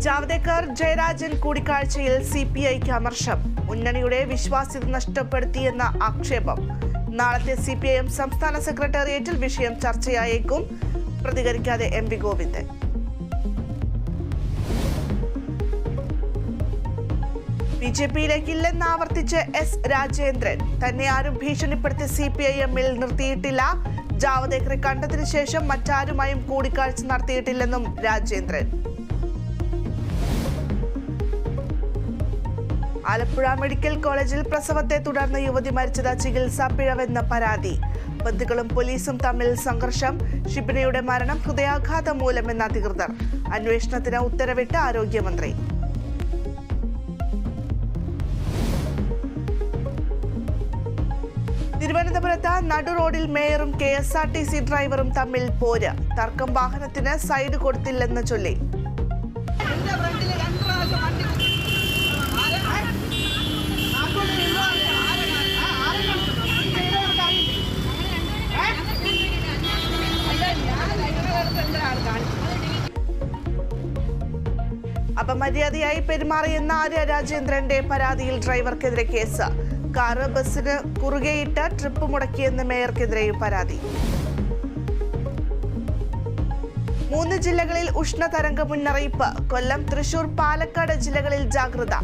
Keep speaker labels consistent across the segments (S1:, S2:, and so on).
S1: ജാവ്ദേക്കർ ജയരാജൻ കൂടിക്കാഴ്ചയിൽ സിപിഐക്ക് അമർഷം. മുന്നണിയുടെ വിശ്വാസ്യത നഷ്ടപ്പെടുത്തിയെന്ന ആക്ഷേപം. നാളത്തെ സിപിഐഎം സംസ്ഥാന സെക്രട്ടേറിയറ്റിൽ വിഷയം ചർച്ചയായേക്കും. പ്രതികരിക്കാതെ എം.വി. ഗോവിന്ദൻ. ബിജെപിയിലേക്കില്ലെന്ന് ആവർത്തിച്ച് എസ് രാജേന്ദ്രൻ. തന്നെ ആരും ഭീഷണിപ്പെടുത്തി സിപിഐഎമ്മിൽ നിർത്തിയിട്ടില്ല. ജാവ്ദേക്കറെ കണ്ടതിനു ശേഷം മറ്റാരുമായും കൂടിക്കാഴ്ച നടത്തിയിട്ടില്ലെന്നും രാജേന്ദ്രൻ. ആലപ്പുഴ മെഡിക്കൽ കോളേജിൽ പ്രസവത്തെ തുടർന്ന് യുവതി മരിച്ചത് ചികിത്സാ പിഴവെന്ന പരാതി. ബന്ധുക്കളും പോലീസും തമ്മിൽ സംഘർഷം. ഷിബിനയുടെ മരണം ഹൃദയാഘാതം മൂലമെന്ന് അധികൃതർ. അന്വേഷണത്തിന് ഉത്തരവിട്ട് ആരോഗ്യമന്ത്രി. തിരുവനന്തപുരത്ത് നടുറോഡിൽ മേയറും KSRTC ഡ്രൈവറും തമ്മിൽ പോര്. തർക്കം വാഹനത്തിന് സൈഡ് കൊടുത്തില്ലെന്ന് ചൊല്ലി. അപമര്യാദയായി പെരുമാറിയെന്ന ആര്യ രാജേന്ദ്രന്റെ പരാതിയിൽ ഡ്രൈവർക്കെതിരെ കേസ്. കാറ് ബസ്സിന് കുറുകെയിട്ട് ട്രിപ്പ് മുടക്കിയെന്ന് മേയർക്കെതിരെയും പരാതി. 3 ജില്ലകളിൽ ഉഷ്ണതരംഗ മുന്നറിയിപ്പ്. കൊല്ലം, തൃശൂർ, പാലക്കാട് ജില്ലകളിൽ ജാഗ്രത.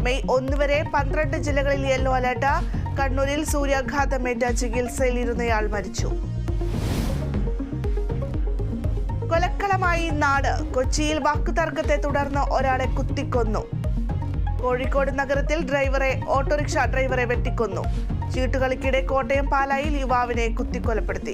S1: മെയ് 1 വരെ 12 ജില്ലകളിൽ യെല്ലോ അലർട്ട്. കണ്ണൂരിൽ സൂര്യാഘാതമേറ്റ ചികിത്സയിലിരുന്നയാൾ മരിച്ചു. കൊലക്കളമായി നാട്. കൊച്ചിയിൽ വാക്കുതർക്കത്തെ തുടർന്ന് ഒരാളെ കുത്തിക്കൊന്നു. കോഴിക്കോട് നഗരത്തിൽ ഓട്ടോറിക്ഷ ഡ്രൈവറെ വെട്ടിക്കൊന്നു. ചീട്ടുകളിക്കിടെ കോട്ടയം പാലായിൽ യുവാവിനെ കുത്തിക്കൊലപ്പെടുത്തി.